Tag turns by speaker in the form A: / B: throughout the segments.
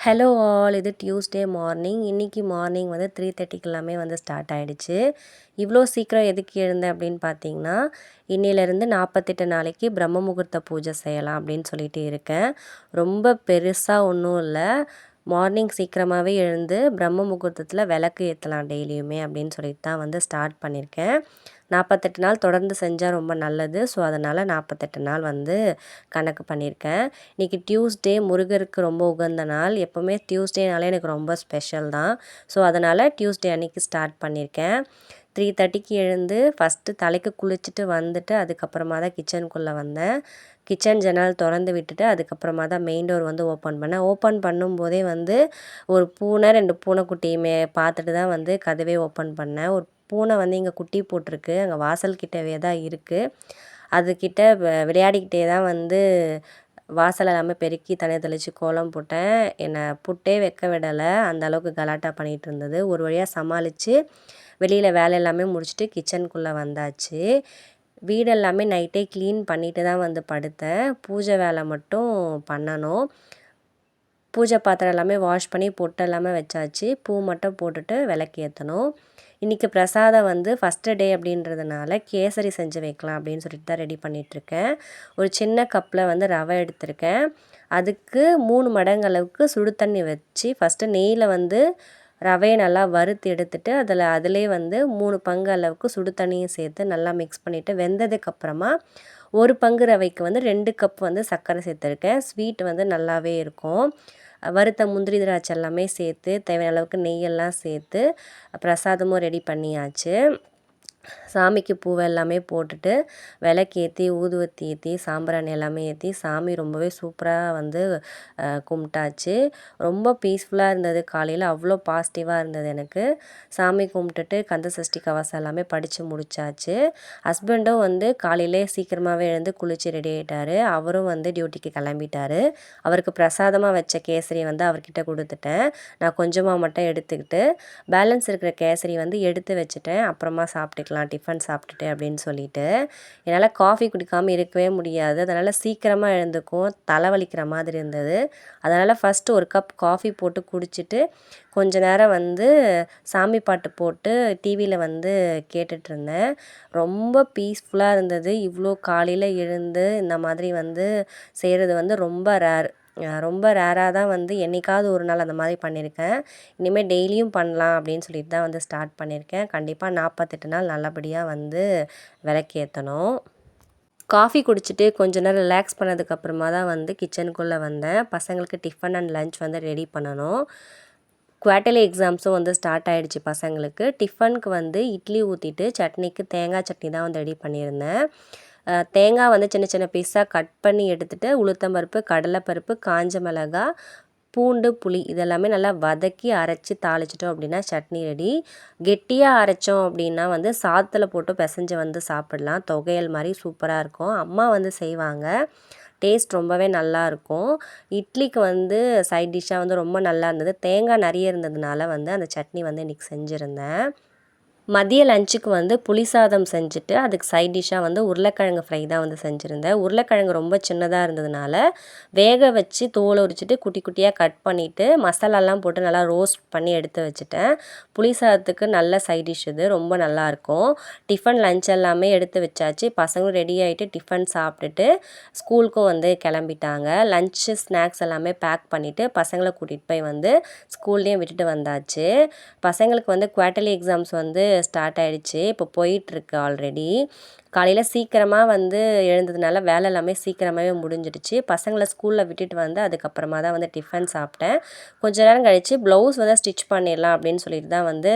A: Hello all, இது Tuesday morning. இன்றைக்கி morning வந்து 3:30க்கு எல்லாமே வந்து ஸ்டார்ட் ஆகிடுச்சு. இவ்வளோ சீக்கிரம் எதுக்கு எழுந்தேன் அப்படின்னு பார்த்தீங்கன்னா, இன்னிலேருந்து 48 நாளைக்கு பிரம்ம முகூர்த்த பூஜை செய்யலாம் அப்படின்னு சொல்லிட்டு இருக்கேன். ரொம்ப பெருசாக ஒன்றும் இல்லை. மார்னிங் சீக்கிரமாகவே எழுந்து பிரம்ம முகூர்த்தத்தில் விளக்கு ஏற்றலாம் டெய்லியுமே அப்படின்னு சொல்லிட்டு தான் வந்து ஸ்டார்ட் பண்ணியிருக்கேன். 48 நாள் தொடர்ந்து செஞ்சால் ரொம்ப நல்லது. ஸோ அதனால் 48 நாள் வந்து கணக்கு பண்ணியிருக்கேன். இன்றைக்கி டியூஸ்டே, முருகருக்கு ரொம்ப உகந்த நாள். எப்போவுமே டியூஸ்டேனாலே எனக்கு ரொம்ப ஸ்பெஷல் தான். ஸோ அதனால் டியூஸ்டே அன்றைக்கி ஸ்டார்ட் பண்ணியிருக்கேன். 3:30க்கு எழுந்து ஃபஸ்ட்டு தலைக்கு குளிச்சுட்டு வந்துட்டு அதுக்கப்புறமா தான் கிச்சனுக்குள்ளே வந்தேன். கிச்சன் ஜன்னல் திறந்து விட்டுட்டு அதுக்கப்புறமா தான் மெயின் டோர் வந்து ஓப்பன் பண்ணேன். ஓப்பன் பண்ணும்போதே வந்து ஒரு பூனை 2 பூனைக்குட்டியுமே பார்த்துட்டு தான் வந்து கதவே ஓப்பன் பண்ணேன். ஒரு பூனை வந்து இங்கே குட்டி போட்டிருக்கு. அங்கே வாசல் கிட்டவே தான் இருக்குது. அதுக்கிட்ட விளையாடிக்கிட்டே தான் வந்து வாசல் எல்லாமே பெருக்கி தண்ணி தெளித்து கோலம் போட்டேன். என்னை புட்டே வைக்க விடலை, அந்த அளவுக்கு கலாட்டா பண்ணிகிட்டு இருந்தது. ஒரு வழியாக சமாளித்து வெளியில் வேலை எல்லாமே முடிச்சுட்டு கிச்சனுக்குள்ளே வந்தாச்சு. வீடு எல்லாமே நைட்டே க்ளீன் பண்ணிட்டு தான் வந்து படுத்தேன். பூஜை வேலை மட்டும் பண்ணணும். பூஜை பாத்திரம் எல்லாமே வாஷ் பண்ணி பொட்டு எல்லாமே வச்சாச்சு. பூ மட்டும் போட்டுட்டு விளக்கு ஏற்றணும். இன்றைக்கி பிரசாதம் வந்து ஃபஸ்ட்டு டே அப்படின்றதுனால கேசரி செஞ்சு வைக்கலாம் அப்படின்னு சொல்லிட்டு தான் ரெடி பண்ணிகிட்ருக்கேன். ஒரு சின்ன கப்பில் வந்து ரவை எடுத்திருக்கேன். அதுக்கு 3 மடங்கு அளவுக்கு சுடு தண்ணி வச்சு ஃபஸ்ட்டு நெய்யில் வந்து ரவையை நல்லா வறுத்து எடுத்துட்டு அதிலே வந்து 3 பங்கு அளவுக்கு சுடு தண்ணியும் சேர்த்து நல்லா மிக்ஸ் பண்ணிவிட்டு வெந்ததுக்கப்புறமா 1 பங்கு ரவைக்கு வந்து 2 கப் வந்து சர்க்கரை சேர்த்துருக்கேன். ஸ்வீட் வந்து நல்லாவே இருக்கும். வறுத்த முந்திரி திராட்சை எல்லாமே சேர்த்து தேவையான அளவுக்கு நெய்யெல்லாம் சேர்த்து பிரசாதமும் ரெடி பண்ணியாச்சு. சாமிக்கு பூவை எல்லாமே போட்டுட்டு விளக்கேற்றி ஊதுவத்தி ஏற்றி சாம்பிராணி எல்லாமே ஏற்றி சாமி ரொம்பவே சூப்பராக வந்து கும்பிட்டாச்சு. ரொம்ப பீஸ்ஃபுல்லாக இருந்தது. காலையில் அவ்வளோ பாசிட்டிவாக இருந்தது எனக்கு. சாமி கும்பிட்டுட்டு கந்த சஷ்டி கவசம் எல்லாமே படித்து முடித்தாச்சு. ஹஸ்பண்டும் வந்து காலையிலே சீக்கிரமாகவே எழுந்து குளித்து ரெடி ஆகிட்டார். அவரும் வந்து டியூட்டிக்கு கிளம்பிட்டார். அவருக்கு பிரசாதமாக வச்ச கேசரி வந்து அவர்கிட்ட கொடுத்துட்டேன். நான் கொஞ்சமாக மட்டும் எடுத்துக்கிட்டு பேலன்ஸ் இருக்கிற கேசரி வந்து எடுத்து வச்சுட்டேன். அப்புறமா சாப்பிட்டுக்கலாம் டிஃபன் சாப்பிட்டுட்டு அப்படின்னு சொல்லிட்டு. என்னால் காஃபி குடிக்காமல் இருக்கவே முடியாது. அதனால் சீக்கிரமாக எழுந்துக்கும், தலைவலிக்கிற மாதிரி இருந்தது. அதனால் ஃபஸ்ட்டு ஒரு கப் காஃபி போட்டு குடிச்சிட்டு கொஞ்ச நேரம் வந்து சாமி பாட்டு போட்டு டிவியில் வந்து கேட்டுட்ருந்தேன். ரொம்ப பீஸ்ஃபுல்லாக இருந்தது. இவ்வளோ காலையில் எழுந்து இந்த மாதிரி வந்து செய்கிறது வந்து ரொம்ப ரேராக தான் வந்து என்றைக்காவது ஒரு நாள் அந்த மாதிரி பண்ணியிருக்கேன். இனிமேல் டெய்லியும் பண்ணலாம் அப்படின்னு சொல்லிட்டு தான் வந்து ஸ்டார்ட் பண்ணியிருக்கேன். கண்டிப்பாக 48 நாள் நல்லபடியாக வந்து விளக்கேற்றணும். காஃபி குடிச்சிட்டு கொஞ்ச நேரம் ரிலாக்ஸ் பண்ணதுக்கப்புறமா தான் வந்து கிச்சனுக்குள்ளே வந்தேன். பசங்களுக்கு டிஃபன் அண்ட் லன்ச் வந்து ரெடி பண்ணணும். குவார்ட்டர்லி எக்ஸாம்ஸும் வந்து ஸ்டார்ட் ஆகிடுச்சு பசங்களுக்கு. டிஃபனுக்கு வந்து இட்லி ஊற்றிட்டு சட்னிக்கு தேங்காய் சட்னி தான் வந்து ரெடி பண்ணியிருந்தேன். தேங்காய் வந்து சின்ன சின்ன பீஸாக கட் பண்ணி எடுத்துகிட்டு உளுத்தம்பருப்பு, கடலைப்பருப்பு, காஞ்ச மிளகாய், பூண்டு, புளி இதெல்லாமே நல்லா வதக்கி அரைச்சி தாளிச்சிட்டோம் அப்படின்னா சட்னி ரெடி. கெட்டியாக அரைச்சோம் அப்படின்னா வந்து சாதத்தில் போட்டு பிசைஞ்சு வந்து சாப்பிடலாம். தொகையல் மாதிரி சூப்பராக இருக்கும். அம்மா வந்து செய்வாங்க. டேஸ்ட் ரொம்பவே நல்லாயிருக்கும். இட்லிக்கு வந்து சைட் டிஷ்ஷாக வந்து ரொம்ப நல்லா இருந்தது. தேங்காய் நிறைய இருந்ததுனால வந்து அந்த சட்னி வந்து இன்றைக்கி செஞ்சுருந்தேன். மதிய லஞ்சுக்கு வந்து புளி சாதம் செஞ்சுட்டு அதுக்கு சைட் டிஷ்ஷாக வந்து உருளைக்கிழங்கு ஃப்ரை தான் வந்து செஞ்சுருந்தேன். உருளைக்கிழங்கு ரொம்ப சின்னதாக இருந்ததுனால வேக வச்சு தோலை உரிச்சிட்டு குட்டி குட்டியாக கட் பண்ணிவிட்டு மசாலாலாம் போட்டு நல்லா ரோஸ்ட் பண்ணி எடுத்து வச்சுட்டேன். புளி சாதத்துக்கு நல்ல சைட் டிஷ் இது, ரொம்ப நல்லாயிருக்கும். டிஃபன் லஞ்ச் எல்லாமே எடுத்து வச்சாச்சு. பசங்களும் ரெடி ஆகிட்டு டிஃபன் சாப்பிட்டுட்டு ஸ்கூலுக்கும் வந்து கிளம்பிட்டாங்க. லன்ச்சு ஸ்நாக்ஸ் எல்லாமே பேக் பண்ணிவிட்டு பசங்களை கூட்டிகிட்டு போய் வந்து ஸ்கூல்லேயும் விட்டுட்டு வந்தாச்சு. பசங்களுக்கு வந்து குவார்ட்டர்லி எக்ஸாம்ஸ் வந்து ஸ்டார்ட் ஆகிடுச்சு. இப்போ போயிட்டுருக்கு ஆல்ரெடி. காலையில் சீக்கிரமாக வந்து எழுந்ததுனால வேலை எல்லாமே சீக்கிரமாகவே முடிஞ்சிடுச்சு. பசங்களை ஸ்கூலில் விட்டுட்டு வந்து அதுக்கப்புறமா தான் வந்து டிஃபன் சாப்பிட்டேன். கொஞ்ச நேரம் கழித்து ப்ளவுஸ் வந்து ஸ்டிச் பண்ணிடலாம் அப்படின்னு சொல்லிட்டு தான் வந்து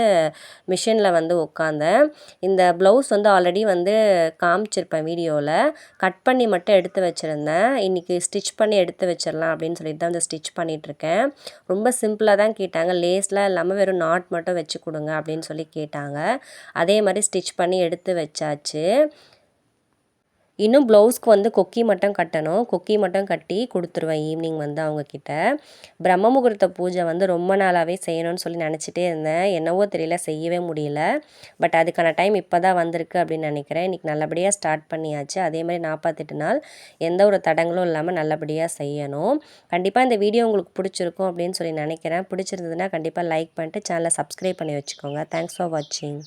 A: மிஷினில் வந்து உட்காந்தேன். இந்த ப்ளவுஸ் வந்து ஆல்ரெடி வந்து காமிச்சிருப்பேன் வீடியோவில். கட் பண்ணி மட்டும் எடுத்து வச்சுருந்தேன். இன்றைக்கி ஸ்டிச் பண்ணி எடுத்து வச்சிடலாம் அப்படின்னு சொல்லிட்டு தான் வந்து ஸ்டிச் பண்ணிகிட்ருக்கேன். ரொம்ப சிம்பிளாக தான் கேட்டாங்க. லேஸ்லாம் இல்லாமல் வெறும் நாட் மட்டும் வச்சு கொடுங்க அப்படின்னு சொல்லி கேட்டாங்க. அதே மாதிரி ஸ்டிச் பண்ணி எடுத்து வச்சாச்சு. இன்னும் ப்ளவுஸ்க்கு வந்து கொக்கி மட்டும் கட்டணும். கொக்கி மட்டும் கட்டி கொடுத்துருவேன் ஈவினிங் வந்து அவங்கக்கிட்ட. பிரம்ம முகூர்த்த பூஜை வந்து ரொம்ப நாளாகவே செய்யணும்னு சொல்லி நினச்சிட்டே இருந்தேன். என்னவோ தெரியல செய்யவே முடியல. பட் அதுக்கான டைம் இப்போ தான் வந்திருக்கு அப்படின்னு நினைக்கிறேன். இன்றைக்கி நல்லபடியாக ஸ்டார்ட் பண்ணியாச்சு. அதே மாதிரி 48 நாள் எந்த ஒரு தடங்களும் இல்லாமல் நல்லபடியாக செய்யணும். கண்டிப்பாக இந்த வீடியோ உங்களுக்கு பிடிச்சிருக்கும் அப்படின்னு சொல்லி நினைக்கிறேன். பிடிச்சிருந்ததுன்னா கண்டிப்பாக லைக் பண்ணிட்டு சேனலை சப்ஸ்கிரைப் பண்ணி வச்சுக்கோங்க. தேங்க்ஸ் ஃபார் வாட்சிங்.